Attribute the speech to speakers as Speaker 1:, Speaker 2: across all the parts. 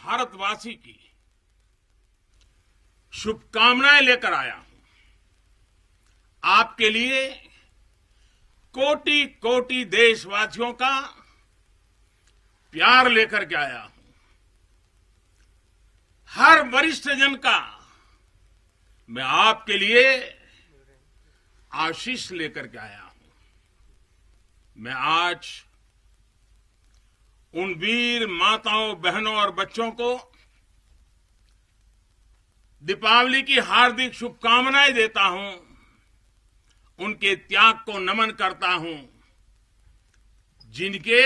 Speaker 1: भारतवासी की शुभकामनाएं लेकर आया हूं। आपके लिए कोटि कोटि देशवासियों का प्यार लेकर के आया हूं। हर वरिष्ठ जन का मैं आपके लिए आशीष लेकर के आया हूं। मैं आज उन वीर माताओं, बहनों और बच्चों को दीपावली की हार्दिक शुभकामनाएं देता हूं। उनके त्याग को नमन करता हूं, जिनके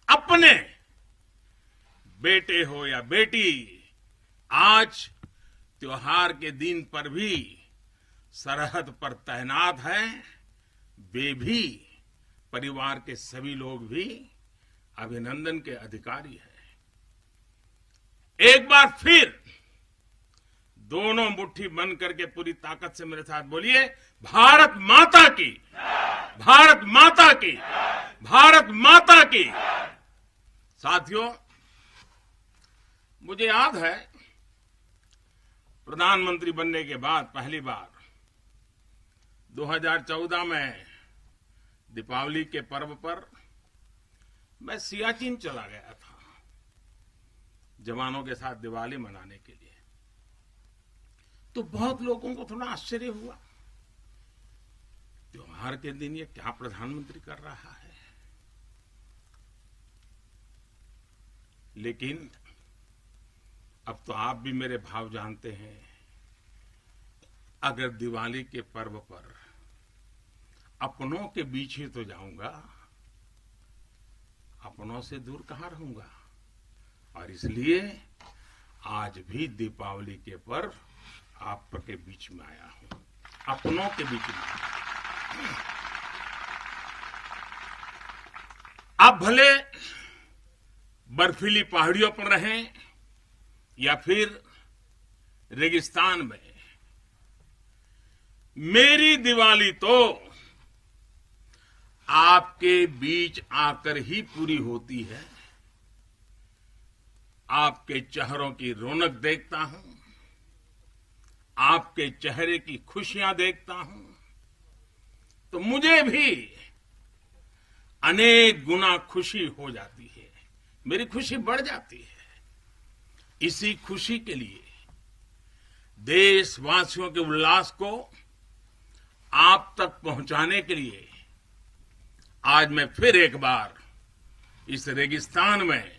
Speaker 1: अपने बेटे हो या बेटी आज त्योहार के दिन पर भी सरहद पर तैनात हैं। वे भी, परिवार के सभी लोग भी अभिनंदन के अधिकारी हैं। एक बार फिर दोनों मुट्ठी बंद करके पूरी ताकत से मेरे साथ बोलिए, भारत माता की, भारत माता की, भारत माता की। साथियों, मुझे याद है प्रधानमंत्री बनने के बाद पहली बार 2014 में दीपावली के पर्व पर मैं सियाचिन चला गया था जवानों के साथ दिवाली मनाने के लिए। तो बहुत लोगों को थोड़ा आश्चर्य हुआ, त्योहार के दिन ये क्या प्रधानमंत्री कर रहा है। लेकिन अब तो आप भी मेरे भाव जानते हैं। अगर दिवाली के पर्व पर अपनों के बीच ही तो जाऊंगा, अपनों से दूर कहां रहूंगा। और इसलिए आज भी दीपावली के पर्व आपके बीच में आया हूं, अपनों के बीच में। आप भले बर्फीली पहाड़ियों पर रहें या फिर रेगिस्तान में, मेरी दिवाली तो आपके बीच आकर ही पूरी होती है। आपके चेहरों की रौनक देखता हूं, आपके चेहरे की खुशियां देखता हूं, तो मुझे भी अनेक गुना खुशी हो जाती है। मेरी खुशी बढ़ जाती है। इसी खुशी के लिए, देशवासियों के उल्लास को आप तक पहुंचाने के लिए आज मैं फिर एक बार इस रेगिस्तान में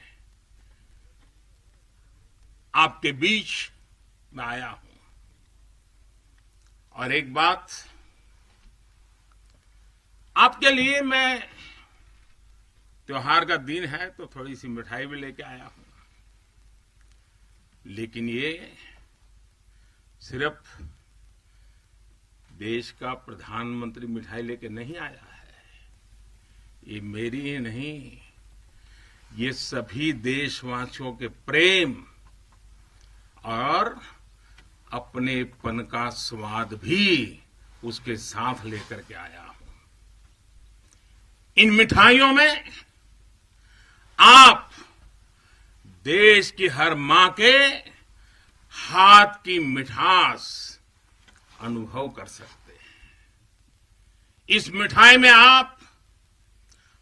Speaker 1: आपके बीच में आया हूं। और एक बात आपके लिए, मैं त्योहार का दिन है तो थोड़ी सी मिठाई भी लेके आया हूं। लेकिन ये सिर्फ देश का प्रधानमंत्री मिठाई लेके नहीं आया है। ये मेरी ही नहीं, ये सभी देशवासियों के प्रेम और अपनेपन का स्वाद भी उसके साथ लेकर के आया हूं। इन मिठाइयों में आप देश की हर मां के हाथ की मिठास अनुभव कर सकते हैं। इस मिठाई में आप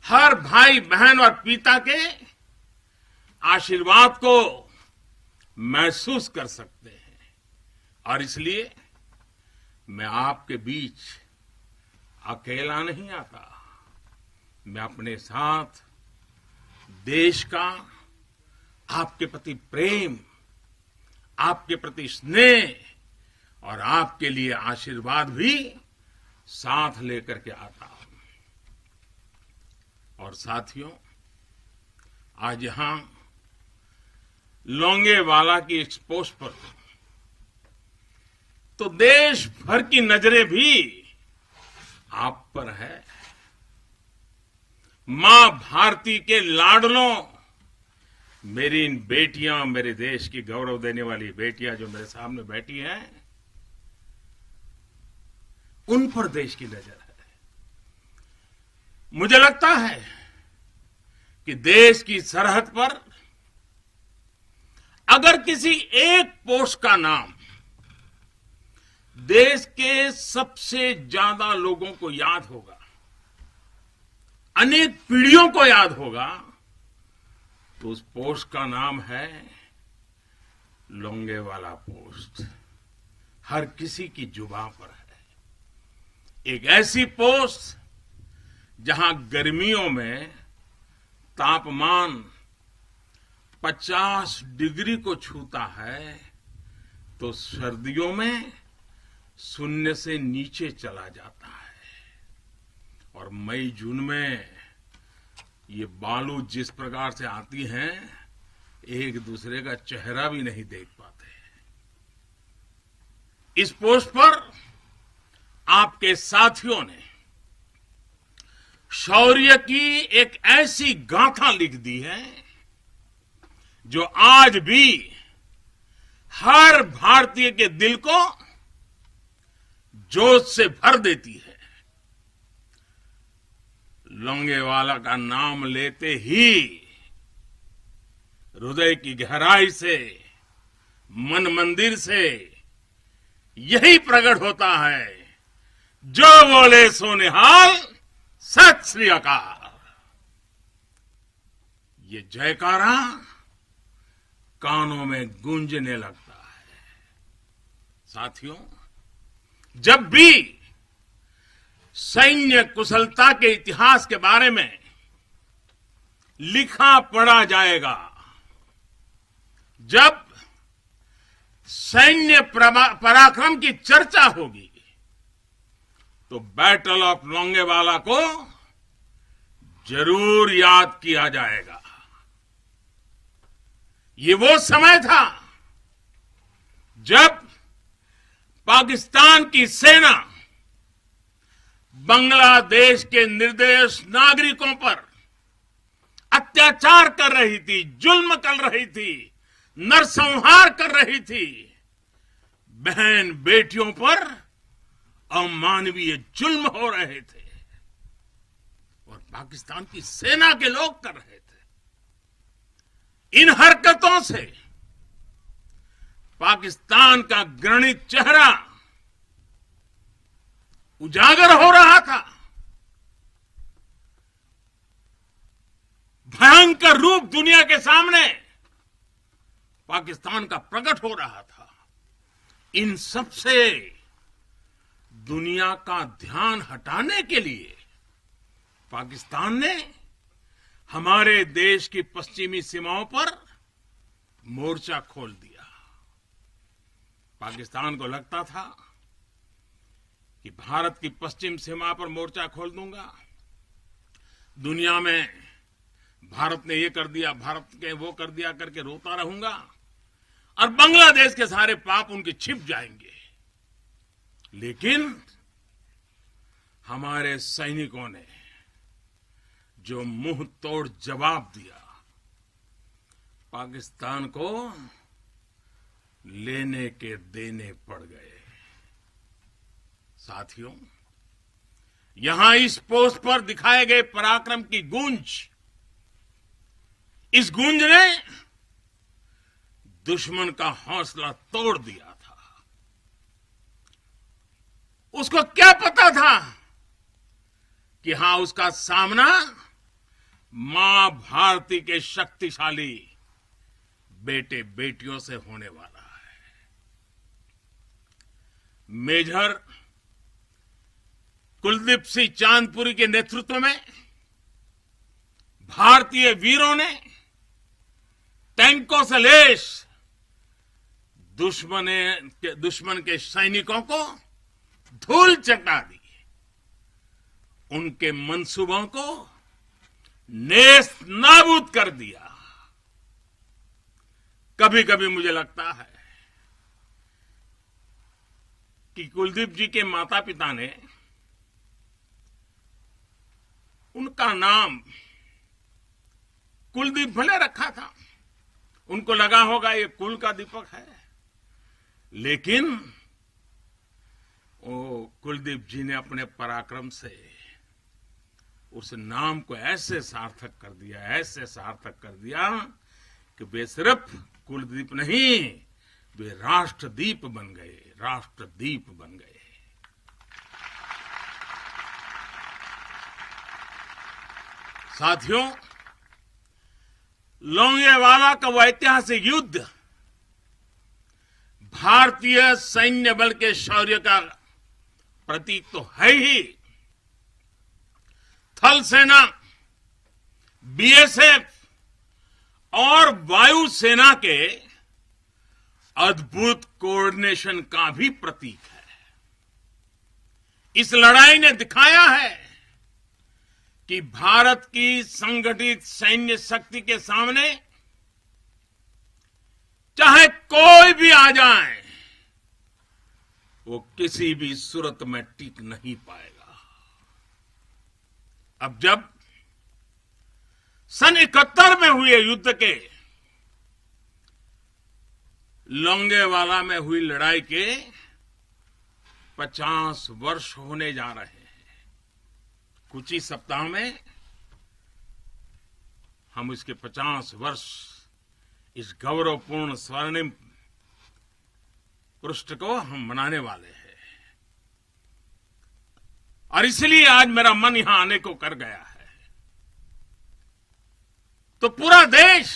Speaker 1: हर भाई बहन और पिता के आशीर्वाद को महसूस कर सकते हैं। और इसलिए मैं आपके बीच अकेला नहीं आता। मैं अपने साथ देश का, आपके प्रति प्रेम, आपके प्रति स्नेह और आपके लिए आशीर्वाद भी साथ लेकर के आता हूं। और साथियों, आज यहां लोंगेवाला की एक्सपोज पर तो देश भर की नजरें भी आप पर है। मां भारती के लाडलों, मेरी इन बेटियां, मेरे देश की गौरव देने वाली बेटियां जो मेरे सामने बैठी हैं, उन पर देश की नजर है। मुझे लगता है कि देश की सरहद पर अगर किसी एक पोस्ट का नाम देश के सबसे ज्यादा लोगों को याद होगा, अनेक पीढ़ियों को याद होगा, तो उस पोस्ट का नाम है लोंगेवाला पोस्ट। हर किसी की जुबान पर है। एक ऐसी पोस्ट जहां गर्मियों में तापमान 50 डिग्री को छूता है, तो सर्दियों में शून्य से नीचे चला जाता है। और मई जून में ये बालू जिस प्रकार से आती हैं, एक दूसरे का चेहरा भी नहीं देख पाते। इस पोस्ट पर आपके साथियों ने शौर्य की एक ऐसी गाथा लिख दी है जो आज भी हर भारतीय के दिल को जोश से भर देती है। लोंगेवाला का नाम लेते ही हृदय की गहराई से, मन मंदिर से यही प्रकट होता है, जो बोले सो निहाल, सत श्री अकाल। ये जयकारा कानों में गूंजने लगता है। साथियों, जब भी सैन्य कुशलता के इतिहास के बारे में लिखा पढ़ा जाएगा, जब सैन्य पराक्रम की चर्चा होगी, तो बैटल ऑफ लोंगेवाला को जरूर याद किया जाएगा। ये वो समय था जब पाकिस्तान की सेना बांग्लादेश के निर्दोष नागरिकों पर अत्याचार कर रही थी, जुल्म कर रही थी, नरसंहार कर रही थी। बहन बेटियों पर अमानवीय जुल्म हो रहे थे और पाकिस्तान की सेना के लोग कर रहे थे। इन हरकतों से पाकिस्तान का घृणित चेहरा उजागर हो रहा था, भयंकर रूप दुनिया के सामने पाकिस्तान का प्रकट हो रहा था। इन सब से दुनिया का ध्यान हटाने के लिए पाकिस्तान ने हमारे देश की पश्चिमी सीमाओं पर मोर्चा खोल दिया। पाकिस्तान को लगता था कि भारत की पश्चिम सीमा पर मोर्चा खोल दूंगा, दुनिया में भारत ने ये कर दिया, भारत के वो कर दिया करके रोता रहूंगा और बांग्लादेश के सारे पाप उनके छिप जाएंगे। लेकिन हमारे सैनिकों ने जो मुंह तोड़ जवाब दिया, पाकिस्तान को लेने के देने पड़ गए। साथियों, यहां इस पोस्ट पर दिखाए गए पराक्रम की गूंज, इस गूंज ने दुश्मन का हौसला तोड़ दिया था। उसको क्या पता था कि हां, उसका सामना मां भारती के शक्तिशाली बेटे बेटियों से होने वाला है। मेजर कुलदीप सिंह चांदपुरी के नेतृत्व में भारतीय वीरों ने टैंकों से लैस दुश्मन के सैनिकों को धूल चटा दी, उनके मंसूबों को नेस्त नाबूद कर दिया। कभी कभी मुझे लगता है कि कुलदीप जी के माता पिता ने उनका नाम कुलदीप भले रखा था, उनको लगा होगा ये कुल का दीपक है, लेकिन वो कुलदीप जी ने अपने पराक्रम से उस नाम को ऐसे सार्थक कर दिया, ऐसे सार्थक कर दिया कि वे सिर्फ कुलदीप नहीं, वे राष्ट्रदीप बन गए, राष्ट्रदीप बन गए। साथियों, लोंगेवाला का वो ऐतिहासिक युद्ध भारतीय सैन्य बल के शौर्य का प्रतीक तो है ही। थल सेना, बीएसएफ और वायुसेना के अद्भुत कोऑर्डिनेशन का भी प्रतीक है। इस लड़ाई ने दिखाया है कि भारत की संगठित सैन्य शक्ति के सामने चाहे कोई भी आ जाए, वो किसी भी सूरत में टिक नहीं पाएगा। अब जब सन 71 में हुए युद्ध के, लोंगेवाला में हुई लड़ाई के 50 वर्ष होने जा रहे हैं। कुछ ही सप्ताह में हम इसके 50 वर्ष इस गौरवपूर्ण स्वर्णिम पृष्ठ को हम मनाने वाले हैं। और इसलिए आज मेरा मन यहां आने को कर गया है। तो पूरा देश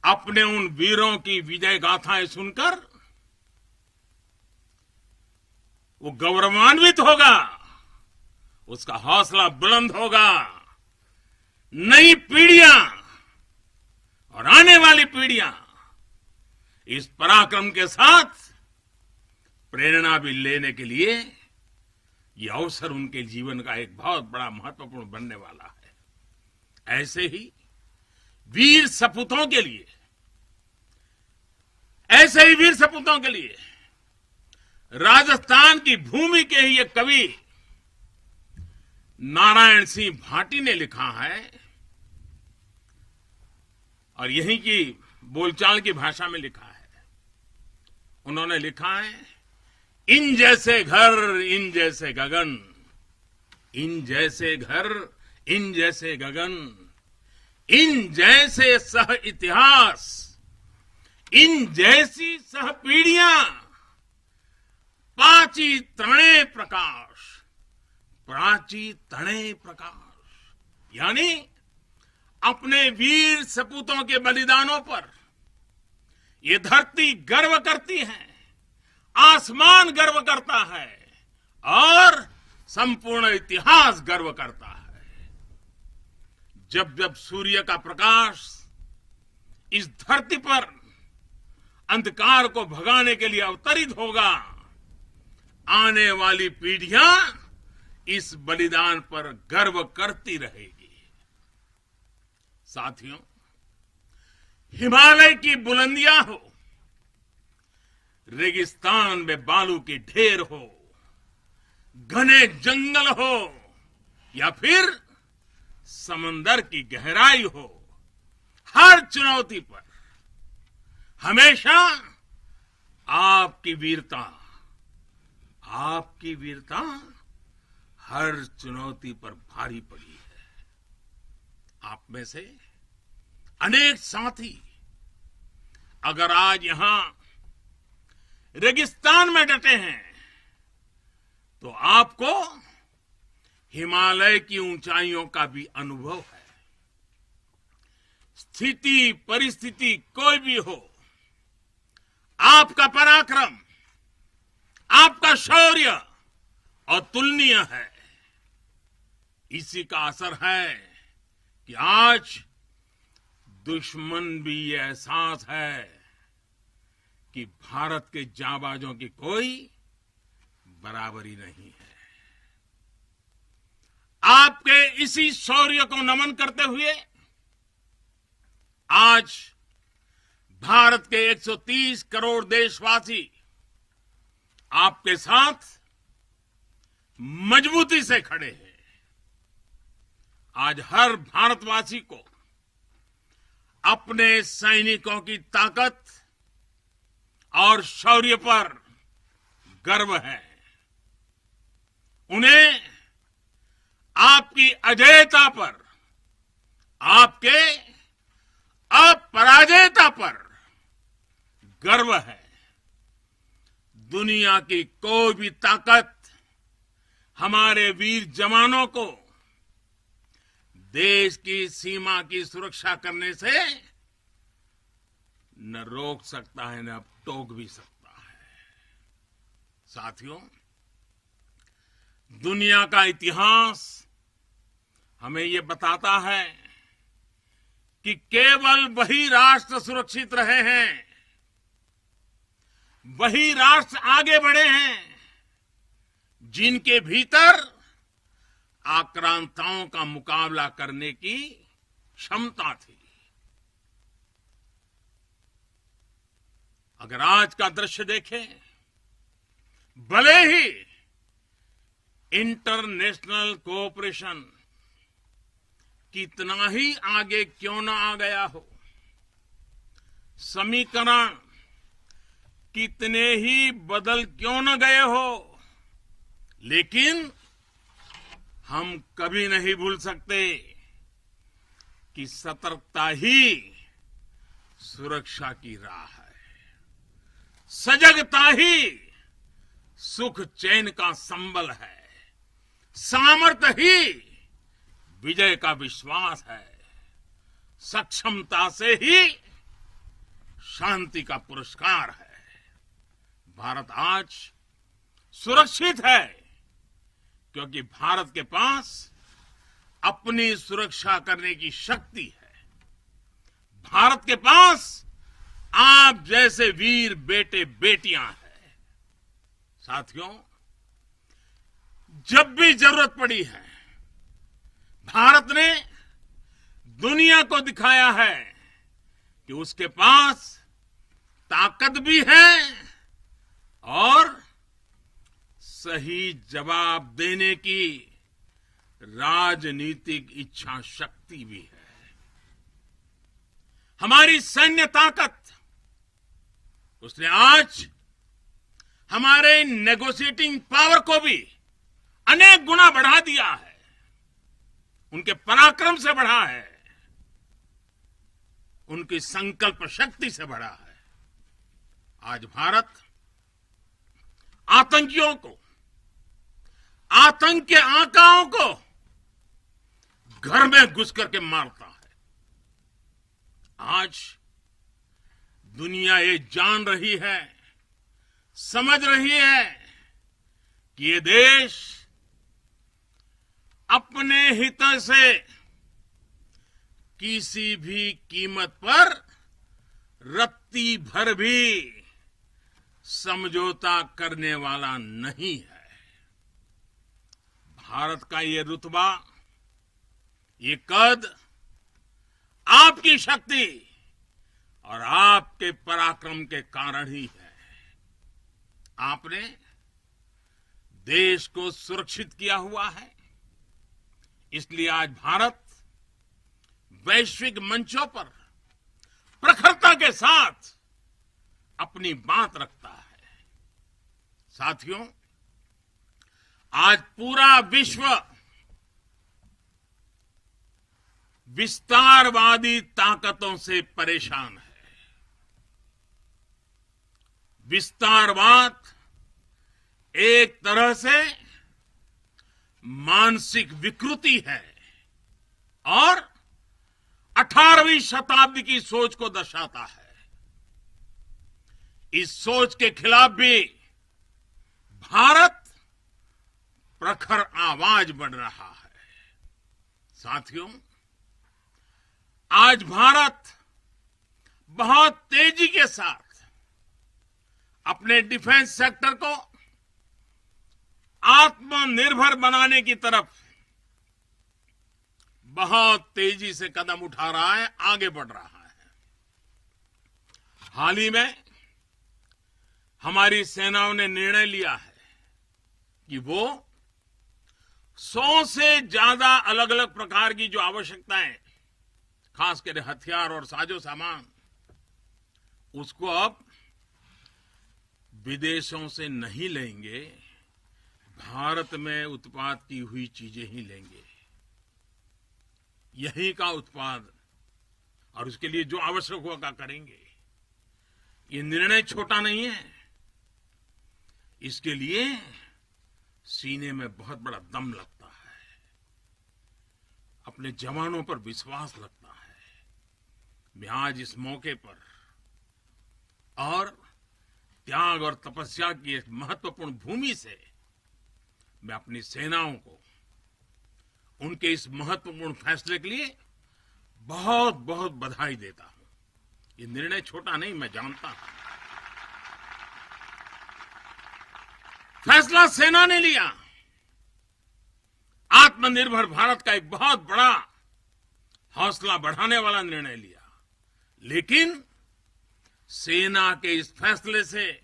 Speaker 1: अपने उन वीरों की विजय गाथाएं सुनकर वो गौरवान्वित होगा, उसका हौसला बुलंद होगा। नई पीढ़ियां और आने वाली पीढ़ियां इस पराक्रम के साथ प्रेरणा भी लेने के लिए यह अवसर उनके जीवन का एक बहुत बड़ा महत्वपूर्ण बनने वाला है। ऐसे ही वीर सपूतों के लिए, ऐसे ही वीर सपूतों के लिए राजस्थान की भूमि के ही एक कवि नारायण सिंह भाटी ने लिखा है, और यहीं की बोलचाल की भाषा में लिखा है। उन्होंने लिखा है, इन जैसे घर इन जैसे गगन, इन जैसे घर इन जैसे गगन, इन जैसे सह इतिहास, इन जैसी सह पीढ़ियां, पाची तणे प्रकाश, प्राची तणे प्रकाश। यानी अपने वीर सपूतों के बलिदानों पर ये धरती गर्व करती है, आसमान गर्व करता है और संपूर्ण इतिहास गर्व करता है। जब जब सूर्य का प्रकाश इस धरती पर अंधकार को भगाने के लिए अवतरित होगा, आने वाली पीढ़ियां इस बलिदान पर गर्व करती रहेगी। साथियों, हिमालय की बुलंदियां हो, रेगिस्तान में बालू के ढेर हो, घने जंगल हो या फिर समंदर की गहराई हो, हर चुनौती पर हमेशा आपकी वीरता हर चुनौती पर भारी पड़ी है। आप में से अनेक साथी अगर आज यहां रेगिस्तान में डटे हैं, तो आपको हिमालय की ऊंचाइयों का भी अनुभव है। स्थिति परिस्थिति कोई भी हो, आपका पराक्रम, आपका शौर्य अतुलनीय है। इसी का असर है कि आज दुश्मन भी ये एहसास है कि भारत के जांबाजों की कोई बराबरी नहीं है। आपके इसी शौर्य को नमन करते हुए आज भारत के 130 करोड़ देशवासी आपके साथ मजबूती से खड़े हैं। आज हर भारतवासी को अपने सैनिकों की ताकत और शौर्य पर गर्व है। उन्हें आपकी अजेयता पर, आपके अपराजेयता पर गर्व है। दुनिया की कोई भी ताकत हमारे वीर जवानों को देश की सीमा की सुरक्षा करने से न रोक सकता है न टोक भी सकता है। साथियों, दुनिया का इतिहास हमें ये बताता है कि केवल वही राष्ट्र सुरक्षित रहे हैं, वही राष्ट्र आगे बढ़े हैं जिनके भीतर आक्रांताओं का मुकाबला करने की क्षमता थी। अगर आज का दृश्य देखें, भले ही इंटरनेशनल कोऑपरेशन कितना ही आगे क्यों न आ गया हो, समीकरण कितने ही बदल क्यों न गए हो, लेकिन हम कभी नहीं भूल सकते कि सतर्कता ही सुरक्षा की राह है। सजगता ही सुख चैन का संबल है। सामर्थ्य ही विजय का विश्वास है। सक्षमता से ही शांति का पुरस्कार है। भारत आज सुरक्षित है क्योंकि भारत के पास अपनी सुरक्षा करने की शक्ति है। भारत के पास आप जैसे वीर बेटे बेटियां हैं। साथियों, जब भी जरूरत पड़ी है, भारत ने दुनिया को दिखाया है कि उसके पास ताकत भी है और सही जवाब देने की राजनीतिक इच्छा शक्ति भी है। हमारी सैन्य ताकत, उसने आज हमारे नेगोशिएटिंग पावर को भी अनेक गुना बढ़ा दिया है। उनके पराक्रम से बढ़ा है, उनकी संकल्प शक्ति से बढ़ा है। आज भारत आतंकियों को, आतंक के आकाओं को घर में घुस करके मारता है। आज दुनिया ये जान रही है, समझ रही है कि ये देश अपने हित से किसी भी कीमत पर रत्ती भर भी समझौता करने वाला नहीं है। भारत का ये रुतबा, ये कद आपकी शक्ति और आपके पराक्रम के कारण ही है। आपने देश को सुरक्षित किया हुआ है, इसलिए आज भारत वैश्विक मंचों पर प्रखरता के साथ अपनी बात रखता है। साथियों, आज पूरा विश्व विस्तारवादी ताकतों से परेशान है। विस्तारवाद एक तरह से मानसिक विकृति है और 18वीं शताब्दी की सोच को दर्शाता है। इस सोच के खिलाफ भी भारत प्रखर आवाज बढ़ रहा है। साथियों, आज भारत बहुत तेजी के साथ अपने डिफेंस सेक्टर को आत्मनिर्भर बनाने की तरफ बहुत तेजी से कदम उठा रहा है, आगे बढ़ रहा है। हाल ही में हमारी सेनाओं ने निर्णय लिया है कि वो 100 से ज्यादा अलग अलग प्रकार की जो आवश्यकताएं, खासकर हथियार और साजो सामान, उसको अब विदेशों से नहीं लेंगे, भारत में उत्पाद की हुई चीजें ही लेंगे। यहीं का उत्पाद और उसके लिए जो आवश्यक होगा करेंगे। ये निर्णय छोटा नहीं है। इसके लिए सीने में बहुत बड़ा दम लगता है, अपने जवानों पर विश्वास लगता है। मैं आज इस मौके पर और त्याग और तपस्या की एक महत्वपूर्ण भूमि से मैं अपनी सेनाओं को उनके इस महत्वपूर्ण फैसले के लिए बहुत बहुत बधाई देता हूं। ये निर्णय छोटा नहीं, मैं जानता हूं। फैसला सेना ने लिया, आत्मनिर्भर भारत का एक बहुत बड़ा हौसला बढ़ाने वाला निर्णय लिया। लेकिन सेना के इस फैसले से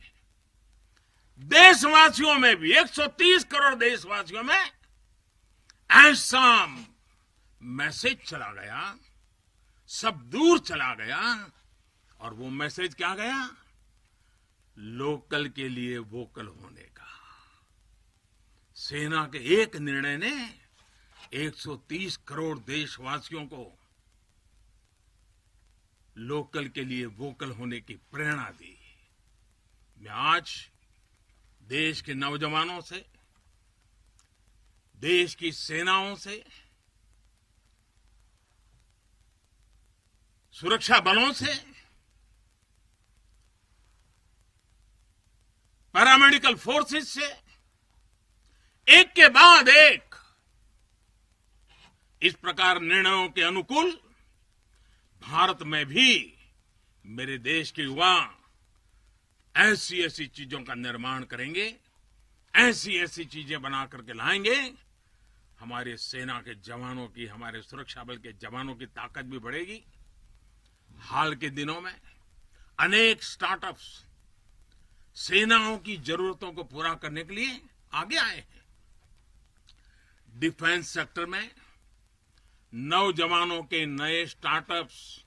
Speaker 1: देशवासियों में भी, 130 करोड़ देशवासियों में ऐसा मैसेज चला गया, सब दूर चला गया। और वो मैसेज क्या गया? लोकल के लिए वोकल होने का। सेना के एक निर्णय ने 130 करोड़ देशवासियों को लोकल के लिए वोकल होने की प्रेरणा दी। मैं आज देश के नौजवानों से, देश की सेनाओं से, सुरक्षा बलों से, पैरामेडिकल फोर्सेस से एक के बाद एक इस प्रकार निर्णयों के अनुकूल भारत में भी मेरे देश के युवा ऐसी ऐसी चीजों का निर्माण करेंगे, ऐसी ऐसी चीजें बना करके लाएंगे। हमारे सेना के जवानों की, हमारे सुरक्षा बल के जवानों की ताकत भी बढ़ेगी। हाल के दिनों में अनेक स्टार्टअप्स सेनाओं की जरूरतों को पूरा करने के लिए आगे आए हैं। डिफेंस सेक्टर में नौजवानों के नए स्टार्टअप्स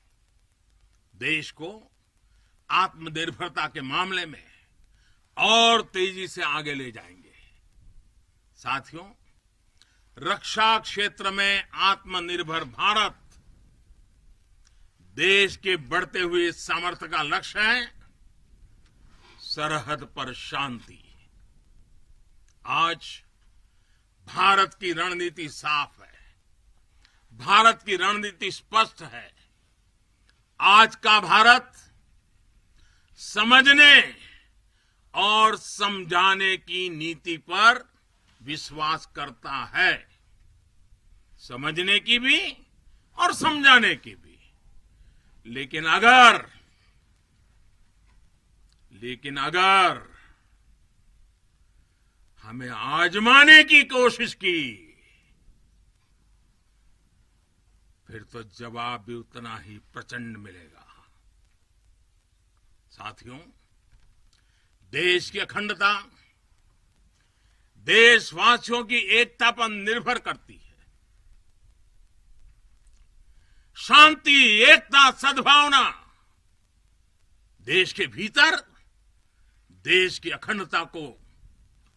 Speaker 1: देश को आत्मनिर्भरता के मामले में और तेजी से आगे ले जाएंगे। साथियों, रक्षा क्षेत्र में आत्मनिर्भर भारत देश के बढ़ते हुए सामर्थ्य का लक्ष्य है। सरहद पर शांति। आज भारत की रणनीति साफ है, भारत की रणनीति स्पष्ट है। आज का भारत समझने और समझाने की नीति पर विश्वास करता है, समझने की भी और समझाने की भी। लेकिन अगर हमें आजमाने की कोशिश की, फिर तो जवाब भी उतना ही प्रचंड मिलेगा। साथियों, देश की अखंडता देशवासियों की एकता पर निर्भर करती है। शांति, एकता, सद्भावना देश के भीतर देश की अखंडता को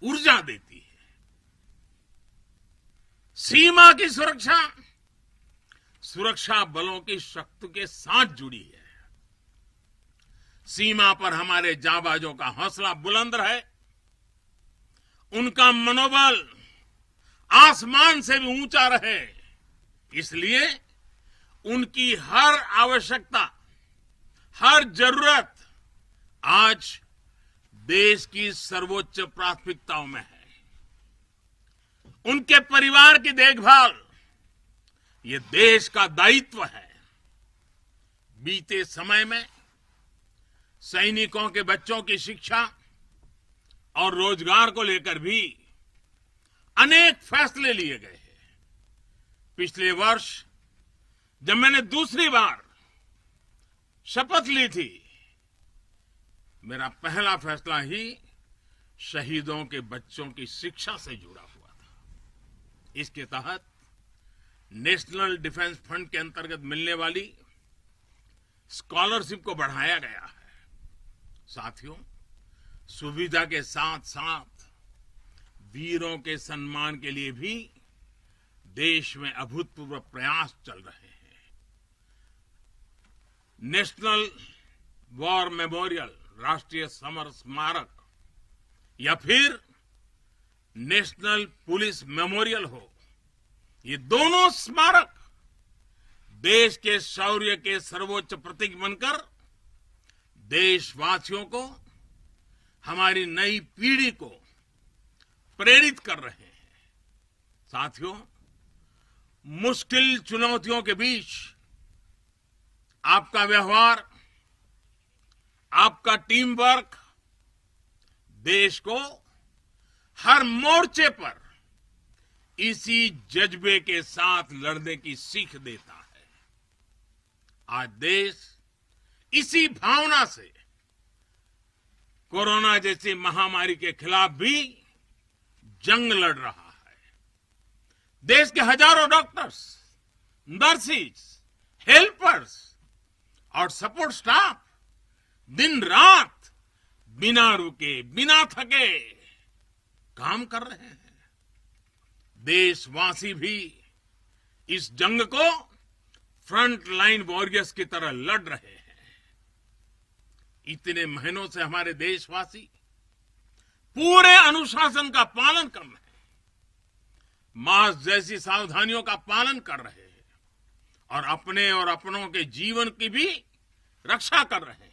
Speaker 1: ऊर्जा देती है। सीमा की सुरक्षा सुरक्षा बलों की शक्ति के साथ जुड़ी है। सीमा पर हमारे जांबाजों का हौसला बुलंद रहे, उनका मनोबल आसमान से भी ऊंचा रहे, इसलिए उनकी हर आवश्यकता, हर जरूरत आज देश की सर्वोच्च प्राथमिकताओं में है। उनके परिवार की देखभाल ये देश का दायित्व है। बीते समय में सैनिकों के बच्चों की शिक्षा और रोजगार को लेकर भी अनेक फैसले लिए गए हैं। पिछले वर्ष जब मैंने दूसरी बार शपथ ली थी, मेरा पहला फैसला ही शहीदों के बच्चों की शिक्षा से जुड़ा हुआ था। इसके तहत नेशनल डिफेंस फंड के अंतर्गत मिलने वाली स्कॉलरशिप को बढ़ाया गया है। साथियों, सुविधा के साथ साथ वीरों के सम्मान के लिए भी देश में अभूतपूर्व प्रयास चल रहे हैं। नेशनल वॉर मेमोरियल, राष्ट्रीय समर स्मारक, या फिर नेशनल पुलिस मेमोरियल हो, ये दोनों स्मारक देश के शौर्य के सर्वोच्च प्रतीक बनकर देशवासियों को, हमारी नई पीढ़ी को प्रेरित कर रहे हैं। साथियों, मुश्किल चुनौतियों के बीच आपका व्यवहार, आपका टीम वर्क देश को हर मोर्चे पर इसी जज्बे के साथ लड़ने की सीख देता है। आज देश इसी भावना से कोरोना जैसी महामारी के खिलाफ भी जंग लड़ रहा है। देश के हजारों डॉक्टर्स, नर्सिस, हेल्पर्स और सपोर्ट स्टाफ दिन रात बिना रुके, बिना थके काम कर रहे हैं। देशवासी भी इस जंग को फ्रंट लाइन वॉरियर्स की तरह लड़ रहे हैं। इतने महीनों से हमारे देशवासी पूरे अनुशासन का पालन कर रहे हैं, मास्क जैसी सावधानियों का पालन कर रहे हैं और अपने और अपनों के जीवन की भी रक्षा कर रहे हैं।